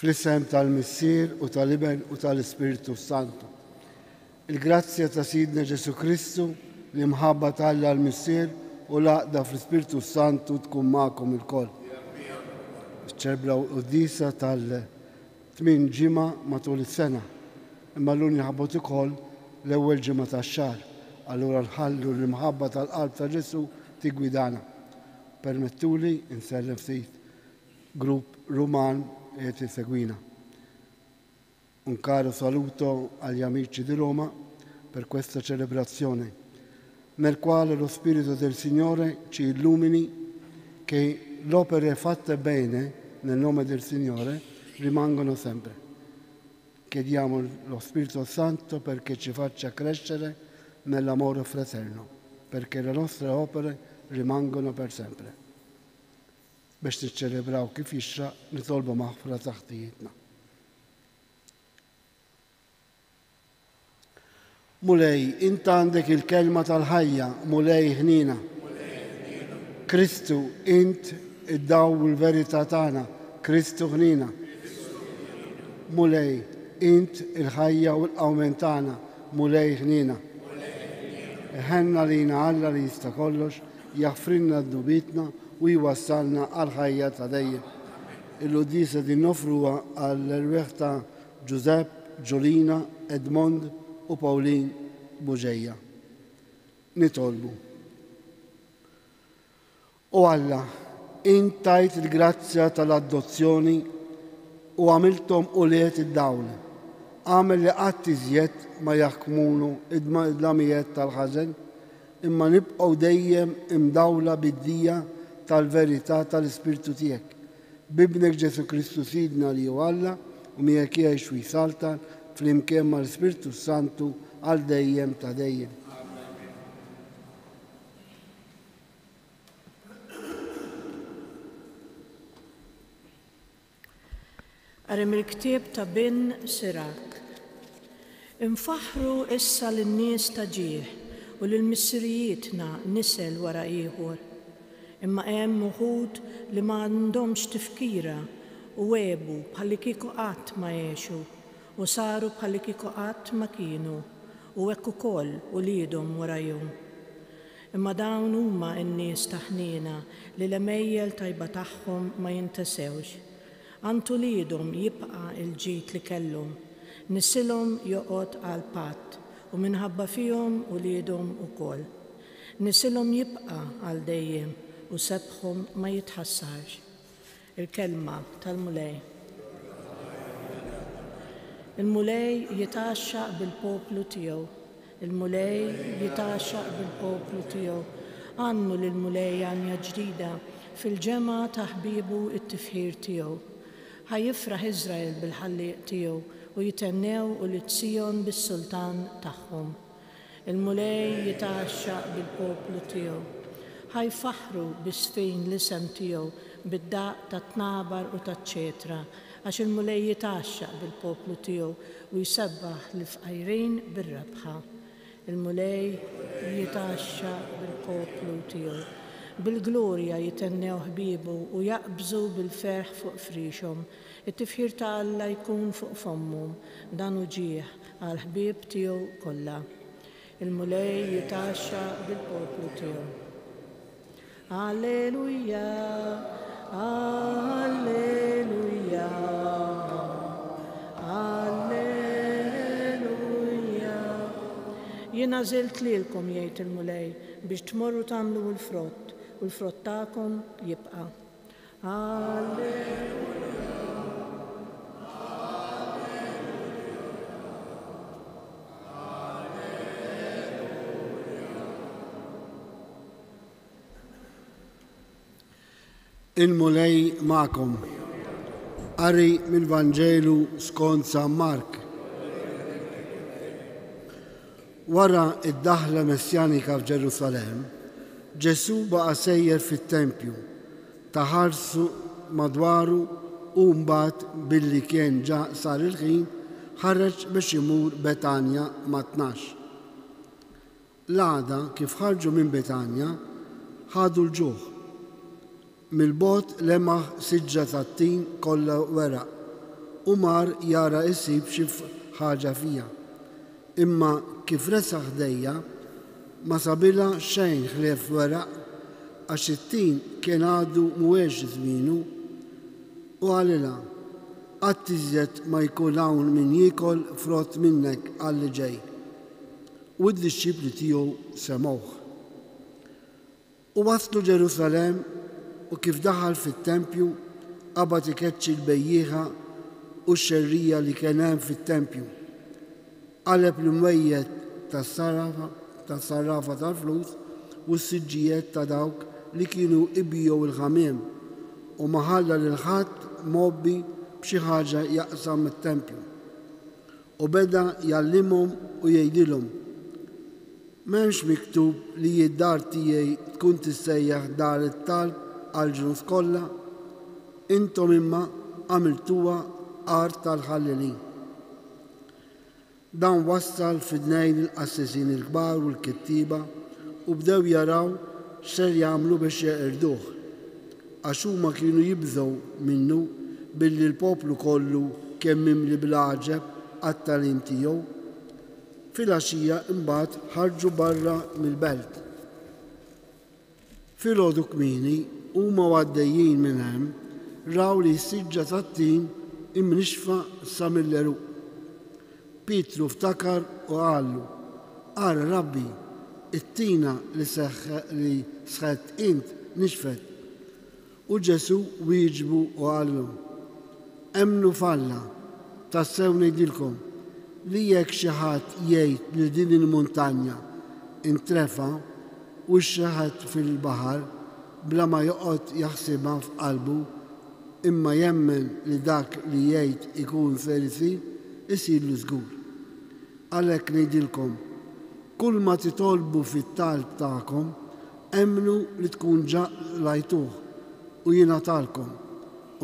fl-isem tal-Missier u tal-Iben u tal-Ispiritu Santu. Il-grazzja ta' Sidna Ġesu Kristu li mħabba tal-Alla l-Missier u laqda fl-Ispiritu Santu tkun magħkom il-koll. Ċelebraw qudiesa tal-8 ġimgħa matul is-sena, imma l-lum jaħbot ukoll l-ewwel ġimgħa tax-xahar. Allura nħallu l-imħabba tal-qalb ta' Ġesu tigwidana. Permettuli insellem ftit grupp Ruman qed isegwina. Un caro saluto agli amici di Roma per questa celebrazione, nel quale lo Spirito del Signore ci illumini che le opere fatte bene nel nome del Signore rimangono sempre. Chiediamo lo Spirito Santo perché ci faccia crescere nell'amore fraterno, perché le nostre opere rimangono per sempre. Biex niċċelebraw kif jixra nitolbu maħfra taħtijitna. Mulej, int għandek il-kelma tal-ħajja, mulej ħnina. Kristu, int id-daw il-verità tagħna, Kristu ħnina. Mulej, int il-ħajja u l-qawmen tagħna, mulej ħnina. Ħenna lina Alla li jista' kollox, jaħfrinna d-dubitna u jwassalna għal-ħajja ta' dejjem. Il-qudiesa din nofruha għall-erwieħ ta' Giuseppe, Giolina, Edmond u Paulin Buġeja. Nitolbu. U Alla, int tajt il-grazzja tal-adozzjoni u għamiltom uliet id-dawl. Għamel li qatt iżjed ma jaħkmunu id-dlamijiet tal-ħażen, imma nibqgħu dejjem imdawla bid-dija tal-verità tal-Ispirtu tiegħek. Bibnek Ġesu Kristu Sidna li hu Alla u miegħek jgħix u jsaltan flimkien mal-Ispirtu Santu għal dejjem ta' dejjem. Qari mill-ktieb ta' bin Sirak. Infaħru issa lin-nies ta' ġieħ u lill-missirijietna nisel wara ieħor. Imma hemm uħud li ma għandhomx tifkira u webu bħalli kieku qatt ma jgħixu u saru bħalli kieku qatt ma kienu u hekk ukoll uliedhom warajhom. Imma dawn huma n-nies ta' ħniena li l-emejjel tajba tagħhom ma jintesewx. Għand uliedhom jibqa' il-ġid li kellhom, nisilhom joqgħod għal patt u minħabba fihom uliedhom ukoll. Nisilhom jibqa' għal dejjem u sebħhom ma jitħassarx. Il-kelma tal-mulej. Il-mulej jitaxxaq bil-poplu tiegħu. Il-mulej jitaxxaq bil-poplu tiegħu. Għannu lill-mulej għanja ġdida fil-ġemgħa ta' ħbiebu it-tifħir tiegħu. Ħajjifraħ Iżrael bil-ħallieq tiegħu u jitennew u l-Tzjon bis-sultan tagħhom. Il-mulej jitaxxaq bil-poplu tiegħu. Ħajfaħru bis-sfin l-isem tiegħu bid-daq ta' tnabar u ta' ċetra għax il-mulej jitaxxaq bil-poplu tiegħu u jsebbaħ l-fqajrin bir-rebħa. Il-mulej jitaxxaq bil-poplu tiegħu. Bil-glorja jitennew ħbiebu u jaqbżu bil-ferħ fuq frixhom. It-tifħir ta' Alla jkun fuq fommhom dan u ġieħ għal ħbieb tiegħu kollha. Il-mulej jitaxxaq bil-poplu tiegħu. Alleluja, alleluja, alleluja. Jiena żilt lilkom jgħid il-mulej biex tmorru tagħmlu l-frott u l-frott tagħkom jibqa'. Alleluja. Il-mulej ma'kom. Qari mill-Vanġelu skont San Mark. Wara id-daħla messjanika f'Ġerusalemm, Ġesu baqa' sejjer fit-Tempju, taħarsu madwaru u mbagħad billi kien ġa sar il-ħin ħareġ biex imur Betanja ma' 12. L-għada kif ħarġu minn Betanja ħadu l-ġuħ. Mil-bot lemaħ siġġa tat-tin kollha weraq u mar jara jsib xi ħaġa fija. Imma kif resa ħdejja ma sabilha xejn ħlief weraq għax it-tin kien għadu mhuwiex żmienu u għalilha qatt iżjed ma jkun hawn min jiekol frott minnek għalli ġej. U d-disċipli tiegħu semgħuh. U waslu Ġerusalemm u kif daħal fit-tempju qabad ikeċċi l-bejjieħa u x-xerrija li kien hemm fit-tempju. Qaleb l-imwejjed tas-sarrafa tal-flus u s-siġġijiet ta' dawk li kienu ibjew il-ħamiem u ma ħalla lil ħadd mobbi b'xi ħaġa jaqsam mit-tempju. U beda jallimhom u jgħidilhom: m'hemmx miktub li d-dar tiegħi tkun tissejjaħ dar it-talb għall-ġnus kollha, intom imma għamiltuha art tal-ħallelin. Dan wassal fid-dnejn il-qassissin il-kbar u l-kittiba u bdew jaraw x'ser jagħmlu biex jeqirduh, għax huma kienu jibżgħu minnu billi l-poplu kollu kemm mimli bil-għaġeb għat-tagħlim tiegħu. Fil-għaxija imbagħad ħarġu barra mill-belt. Filgħodu kmieni huma għaddejjin minn hemm raw li s-siġġa tat-tin imnixfa sa mill-eruq. Pietru ftakar u għallu: ara Rabbi, it-tina li sħet int nixfet. U Ġesu wieġbu u għallu: emnu falla, tassew ngħidilkom li jekk xi ħadd jgħid li din il-muntanja intrefa u xaħat fil-baħar bla ma joqgħod jaħsibha f'qalbu imma jemmen li dak li jgħid ikun serisi isirlu żgur. Għalhekk ngħidilkom, kull ma titolbu fit-talb tagħkom emnu li tkun lajtuh u jingħatalkom.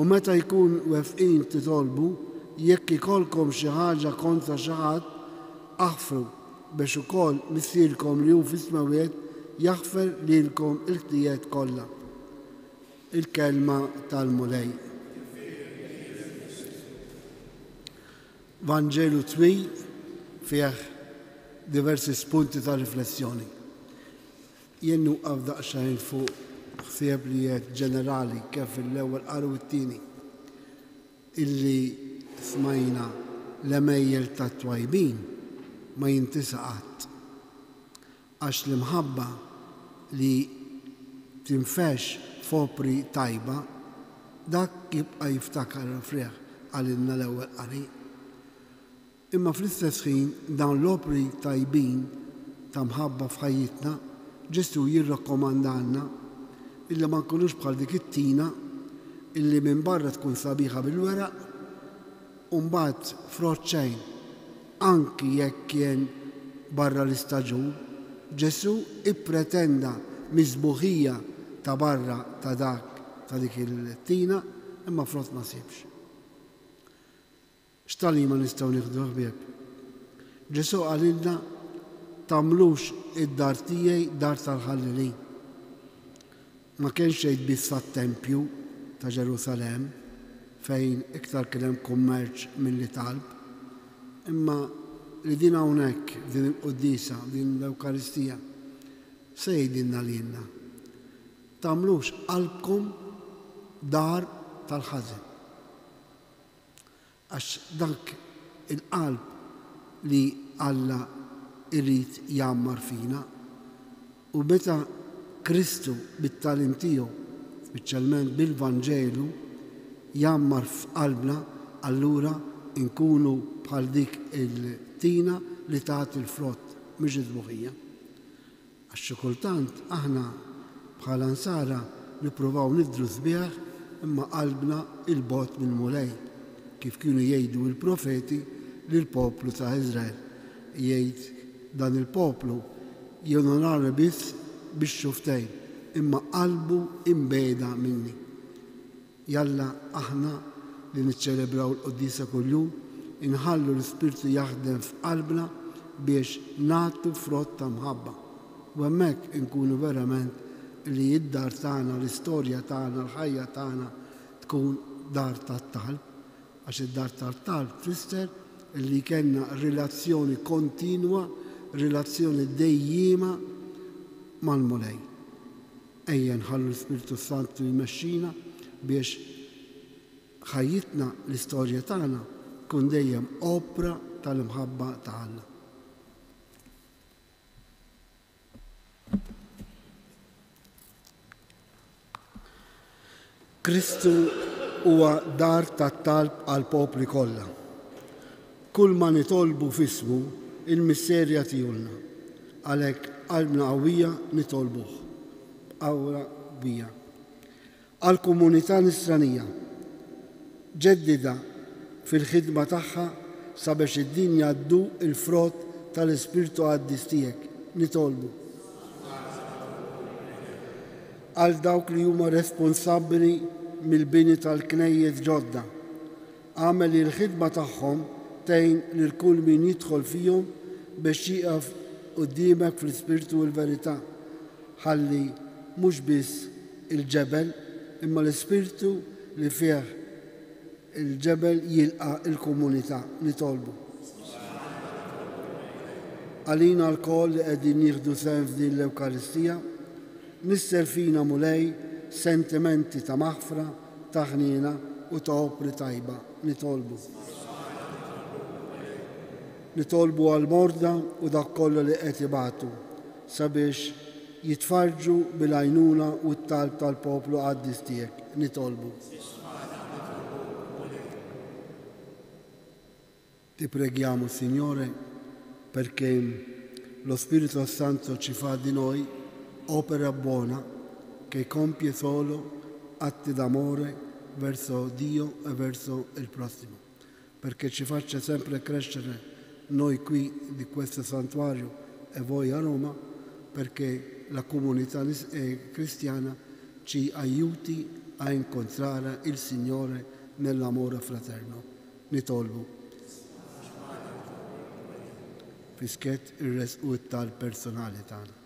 U meta jkun wefqin titolbu, jekk ikolkom xi ħaġa kontra xi ħadd, aħfru biex ukoll missielkom li hu fis-smawiet jaħfer lilkom il-ħtijiet kollha. Il-kelma tal-mulej. Vanġelu twil fih diversi spunti ta' riflessjoni. Jien nuqaf daqsxejn fuq ħsieb ġenerali kif l-ewwel qari u t-tieni illi smajna l-emejjel tat-twajbin ma jintisa qatt. Għax l-imħabba li tinfex f'opri tajba dak jibqa' jiftakar frieħ għalilna l-ewwel qari. Imma fl-istess ħin dawn l-opri tajbin ta' mħabba f'ħajjitna Ġesu jirrakkomandalna illi ma nkunux bħal dik it-tina illi minn barra tkun sabiħa bil-weraq u mbagħad frott xejn anki jekk kien barra l-istaġun, Ġesu ippretenda miżbuħija ta' barra ta' dik il-tina imma frott ma sibx. X'talima nistgħu nieħdu ħbieb? Ġesu qalilna tagħmlux id-dar tiegħi dar tal-ħallelin. Ma kienx jgħid biss tat-Tempju ta' Ġerusalemm fejn iktar kien hemm kummerċ milli talb, imma li din hawnhekk din il-qudiesa, din l-Ewkaristija se jgħidilna lilna. Tagħmlux qalbkom dar tal-ħażen. Għax dak il-qalb li Alla irrid jammar fina u meta Kristu bit-tagħlim tiegħu, speċjalment bil-Vanġelu, jammar f'qalbna, allura nkunu bħal dik il-tina li tagħti l-frott mhix iżbuħija. Għax xi kultant aħna bħala nsara nippruvaw nidru sbieħ imma qalbna il-bot mill-mulej kif kienu jgħidu l-profeti lill-poplu ta' Iżrael. Jgħid dan il-poplu jononarni biss bix-xuftejn imma qalbu imbeda minni. Jalla aħna li niċċelebraw l-quddiesa kuljum inħallu l-Ispirtu jaħdem f'qalbna biex nagħtu frott ta' mħabba. U hemmhekk inkunu verament li id-dar tagħna, l-istorja tagħna, l-ħajja tagħna tkun dar tat-talb għax id-dar tal-talb tfisser li kellna relazzjoni kontinwa, relazzjoni dejjima mal-mulej. Ejja nħallu l-Spiritu Santu jmexxina biex ħajjitna l-istorja tagħna kun dejjem opra tal-imħabba ta' Alla. Kristu huwa dar tat-talb għal popli kollha. Kull ma nitolbu f'ismu il-misserja tijulna. Għalhekk qalbna qawwija nitolbuh. Qawwa qawwija. Għall-komunità nisranija ġeddida fil-ħidma tagħha sabiex id-dinja ddu il-frott tal-Ispirtu Qaddis tiegħek nitolbu. Għal dawk li huma responsabbli mill-bini tal-knejjiet ġodda. Għamel il-ħidma tagħhom tgħin lil kull min jidħol fihom biex jieqaf quddiemek fl-Ispirtu u l-verità. Ħalli mhux biss il-ġebel imma l-Ispirtu li fih il-ġebel jilqa' il-komunità nitolbu. Għalina l-koll li qegħdin nieħdu sehem f'din l-Ewkaristija, nisser fina mulej sentimenti ta' maħfra, ta' ħniena u ta' opri tajba nitolbu. Nitolbu għal-morda u dak kollu li qed ibatu sabiex jitfarġu bil-għajnuna u t-talb tal-poplu Qaddis tiegħek nitolbu. Ti preghiamo, Signore, perché lo Spirito Santo ci fa di noi opera buona che compie solo atti d'amore verso Dio e verso il prossimo, perché ci faccia sempre crescere noi qui di questo santuario e voi a Roma, perché la comunità cristiana ci aiuti a incontrare il Signore nell'amore fraterno. Nitolbu. Fisket ir-resqu tal-personali tagħna.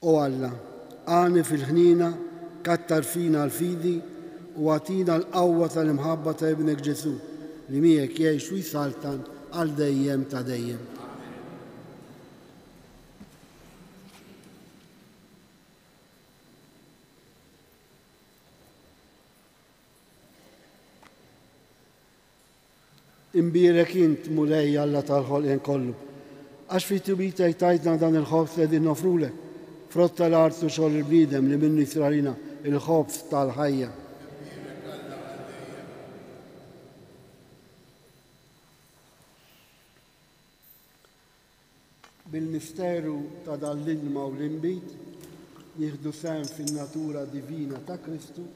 O Alla, għani fil-ħnina, kattar fina l-fidi u għatina l-qawwa tal-imħabba ta' ibnek Ġesu li miegħek jgħix u jsaltan għal dejjem ta' dejjem. Imbirek int mulej Alla tal-ħolqien kollu. Għax fi tubita tajtna dan il-ħobs li din nofrulek. Frott tal-art u xogħol il-bniedem li minnu jisralina il-ħobs tal-ħajja. Bil-misteru ta' dal-ilma u l-imbit jieħdu sehem fin-natura divina ta' Kristu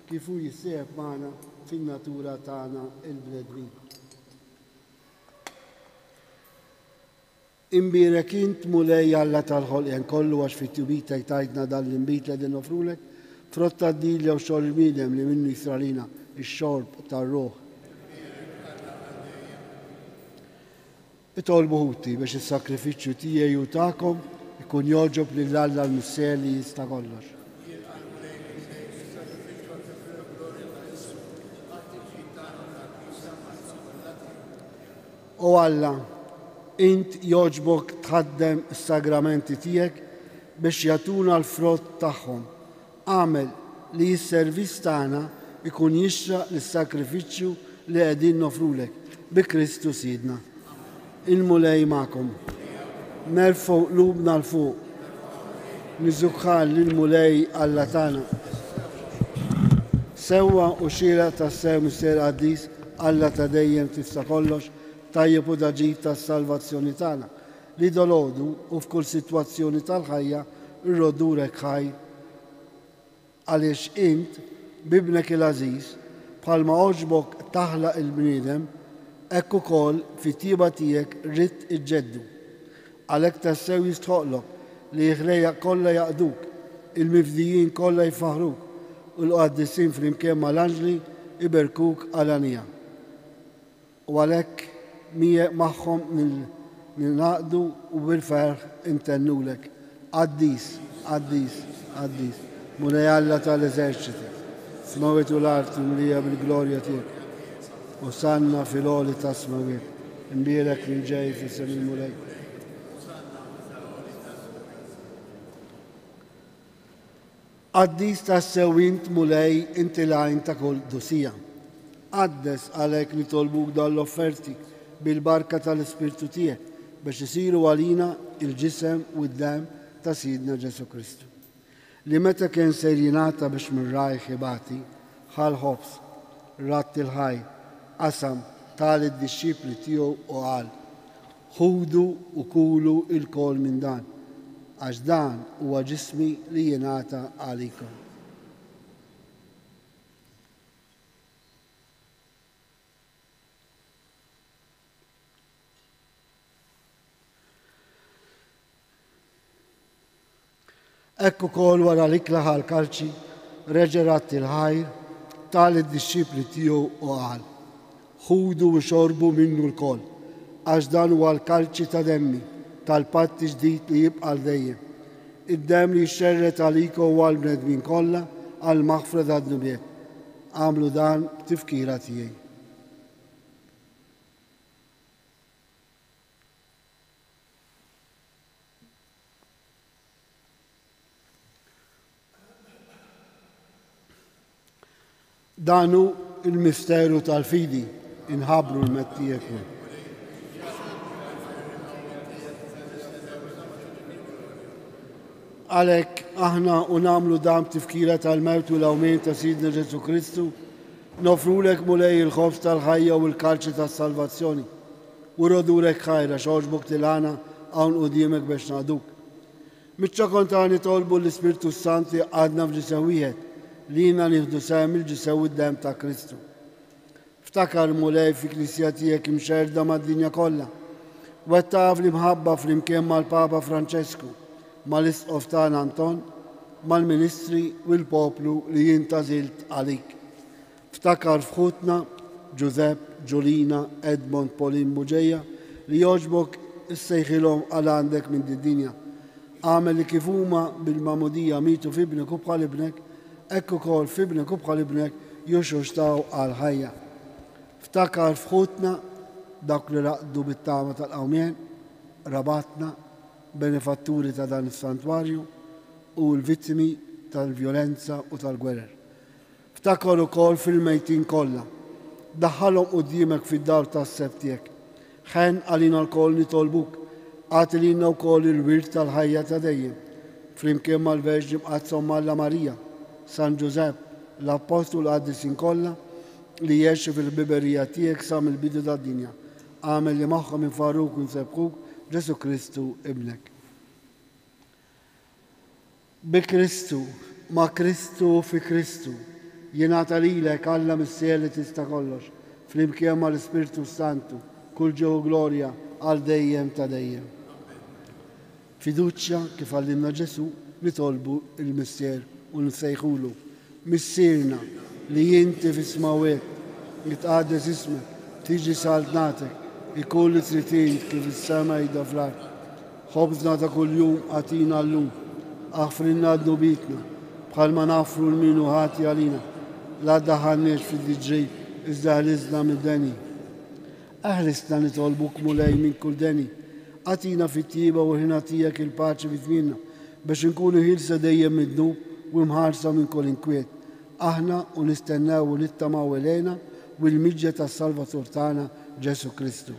kif hu jissieħeb magħna fin-natura tagħna il-bnedmin. Imbirek int mulej Alla tal-ħolqien kollu għax fit-tubita jtajtna dal-imbit li din nofrulek, frott tad-dilja u xogħol il-bniedem li minnu jisralina ix-xorb tar-ruħ. Itolbu ħuti biex is-sakrifiċċju tiegħi u tagħkom ikun jogħġob lil Alla l-Mister li jista' kollox. O Alla, int jogħġbok tħaddem is-sagramenti tiegħek biex jagħtuna l-frott tagħhom. Għamel li s-servizz tagħna ikun jixraq lis-sakrifiċċju li qegħdin nofrulek bi Kristu Sidna. Il-mulej magħkom. Nerfgħu qlubna l fuq. Niżukħal lill-mulej Alla tagħna. Sewwa u xira tas-sew Mister Qaddis Alla ta' dejjem tista' kollox tajjeb u daġid tas-salvazzjoni tagħna li dolodu u f'kull sitwazzjoni tal-ħajja irrodurek ħaj għaliex int bibnek il-Għażiż bħalma oġbok taħlaq il-bniedem hekk ukoll fit-tieba tiegħek ridt iġġeddu. Għalhekk tassew jistħoqlok li l-ħlejjaq kollha jaqduk, il-mifdijin kollha jfaħruk u l-qaddisin flimkien mal-anġli iberkuk għalanija. U għalhekk magħhom nilnaqdu u bil-ferħ intennulek. Qaddis, Qaddis, Qaddis. mulejalla tal-eżerċiti, smawiet u l-art mlija bil-glorja tiegħek. Osanna fil-oli ta' smawiet, imbierek minn ġej fis-sem il-mulej. Għaddis ta' sewint mulej inti lajn ta' kull dosija. Għaddes għalek nitolbuk dal-offerti bil-barka tal-Ispirtu tiegħek biex isiru għalina il-ġisem u d-dem ta' Sidna Ġesu Kristu. Li meta kien ser jingħata biex minn rajħ ibati, ħal ħobs, rat il-ħaj, qasam tal id-disċipli tiegħu u qal: ħudu u kulu il-kol minn dan, għax dan huwa ġismi li jingħata għalikom. Ekku kol wara l-ikla ħal-kalċi, reġerat il-ħajr, tal id-disċipli tiegħu u qal: ħudu u xorbu minnu l-kol, għax dan huwa l-kalċi ta' demmi, tal-patti ġdid li jibqa' l-dejjem. Id-dem li xerret għalikom u għal-bnedmin kollha għal-maħfra tad-nubiet. Għamlu dan tifkira tiegħi. Danu il-misteru tal-fidi inħabru l-mettijek. Għalek aħna unamlu dam tifkira tal-mewt u l-awmin ta' Sidna Ġesu Kristu, nofrulek mulej il-ħobs tal-ħajja u l-kalċi tas-salvazzjoni. U rodulek ħajra xoġbuk tilana għawn u dimek biex naduk. Mitċa kontani tolbu l-Ispirtu Santi għadna f'ġisewijiet li jina nieħdu sem il-ġisew id-dem ta' Kristu. Ftakar mulej fi klisja tiegħek imxerda mad-dinja kollha. Wettaf li mħabba flimkien mal-Papa Franċesku, mal-Isqof tagħna Anton, mal-Ministri u l-poplu li jintażilt għalik. Ftakar f'ħutna Giuseppe, Giulina, Edmond, Pauline Buġeja li joġbok issejħilhom għal għandek minn din-dinja. Għamel li kif huma bil-mamudija mitu f'ibnek u bħal ibnek, ekku kol f'ibnek u bħal ibnek juxuxtaw għal ħajja. Ftakar f'ħutna dak li raqdu bit-tama tal-qawmien, rabatna, benefatturi ta' dan is-santwarju u l-vittimi tal-vjolenza u tal-gwerer. Ftakar ukoll fil-mejtin kollha, daħħalhom quddiemek fid-dar tas-seb tiegħek. Ħen għalina l-koll nitolbuk, għatilina wkoll il-wirt tal-ħajja ta' dejjem, flimkien mal-Verġi mqazzhom Malla Marija, San Giuseppe, l-Apostol qaddisin kollha li jgħixu fil-biberija tiegħek sa mill-bidu tad-dinja. Għamel li magħhom infarruk u nsebħuk Ġesu Kristu ibnek. Bi Kristu, ma' Kristu fi Kristu, jingħata lilek Alla missier li tista' kollox, flimkien mal-Ispirtu Santu, kull ġew glorja għal dejjem ta' dejjem. Fiduċja kif għallimna Ġesu nitolbu il-missier u nsejħulu: missierna li jinti fis-smawiet jitqaddes ismek, tiġi saltnatek, ikun li tritin kif is-sema jidha fl-ard. Ħobżna ta' kuljum għatina llum, aħfrilna d-nubitna bħalma nafru l-minu ħati għalina, la daħanniex fid-diġġej iżda ħlisna mid-deni. Aħlisna nitolbuk mulej minn kull deni, għatina fit-tieba u ħina tiegħek il-paċi fi żmienna biex inkunu ħilsa dejjem mid-dnub u mħarsa minn kull inkwiet. Aħna u nistennew u nittamaw elejna u l-miġġa tas-Salvatur tagħna Ġesu Kristu.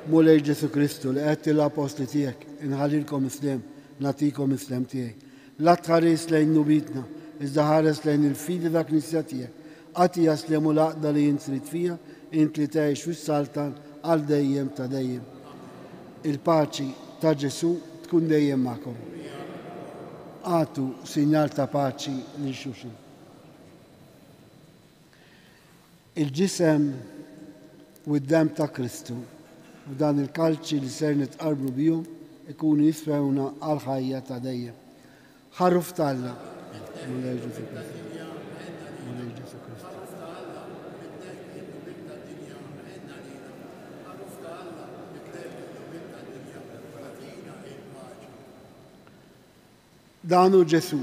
Mulej Ġesu Kristu li qed l-apostli tiegħek inħallilkom islem, nagħtikom islem tiegħi. La tħares lejn nubitna, iżda ħares lejn il-fidi ta' knisja tiegħek. Għati jaslem u laqda li jintrid fija, int li tgħix fis-saltan għal dejjem ta' dejjem. Il-paċi ta' Ġesu tkun dejjem magħkom. Għatu sinjal ta' paċi lil xulxin. Il-ġisem u d-dem ta' Kristu u dan il-kalċi li ser nitqarbu bihom ikunu jisfewna għal ħajja ta' dejjem. Ħarruf talla. Mulej Ġesu Kristu. Mulej Ġesu Kristu. danu Ġesu,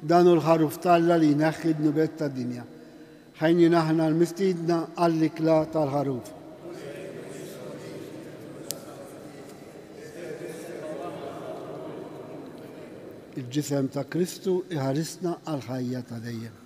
danu l-ħaruf Talla li jneħħi d-nubet tad-dinja. Ħajni naħna l-mistidna għall-ikla tal-ħaruf. Il-ġisem ta' Kristu iħarisna għal-ħajja ta' dejjem.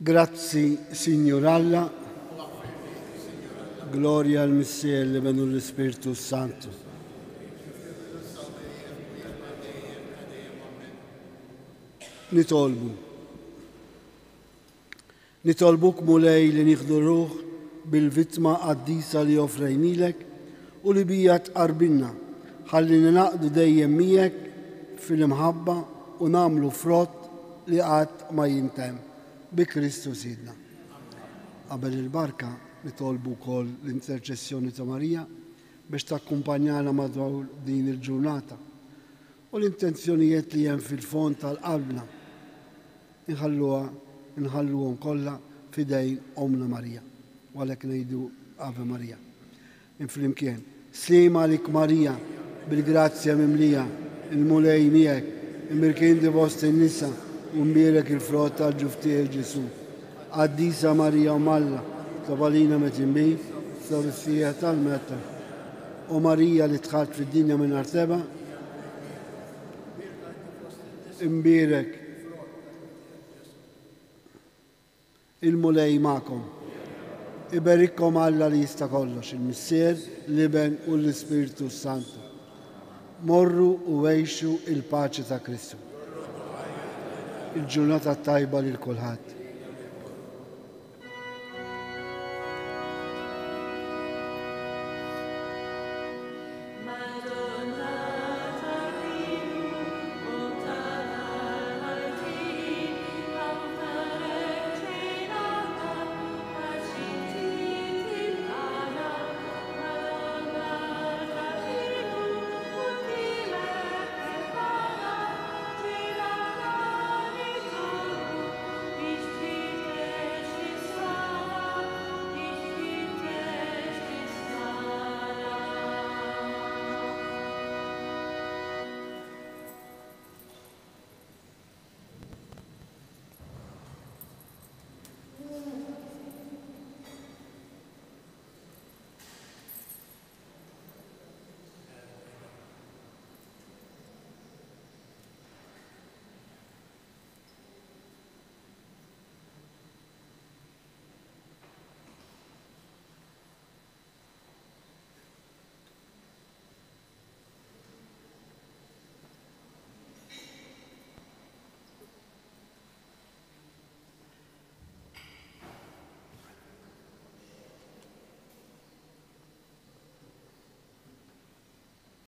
Grazzi, Signor Alla, gloria al Messia e l'Evangelo dello Spirito Santo. Nitolbuk mulej li nieħdu ruħ bil-vittma qaddisa li offrejnilek u li bija tqarbinna ħalli ninaqdu dejjem miegħek fil-imħabba u nagħmlu frott li qatt ma jintemm bi Kristu Sidna. Qabel il-barka nitolbu wkoll l-interċessjoni ta' Marija biex takkumpanjana madwar din il-ġurnata u l-intenzjonijiet li hemm fil-fond tal-qalbna inħalluha nħalluhom kollha fidejn Omna Marija. Walek ngħidu Ave Marija. Inflimkien. Slima lik Marija, bil-grazzja mimlija, il-mulej miegħek, imbirkien di fost in-nisa, u mbierek il-frott tal-ġuftier Ġesu. Qaddisa Marija u Malla, tabalina metimbi, s-sawissija tal-metta. U Marija li tħalt fid-dinja minn arteba, imbierek il-mulej ma'kom. Iberikkom Alla li jista' kollox, il-Missier, l-Iben u l-Ispiritu Santu. Morru u għejxu il-paċi ta' Kristu. Il-ġurnata tajba lil kulħadd.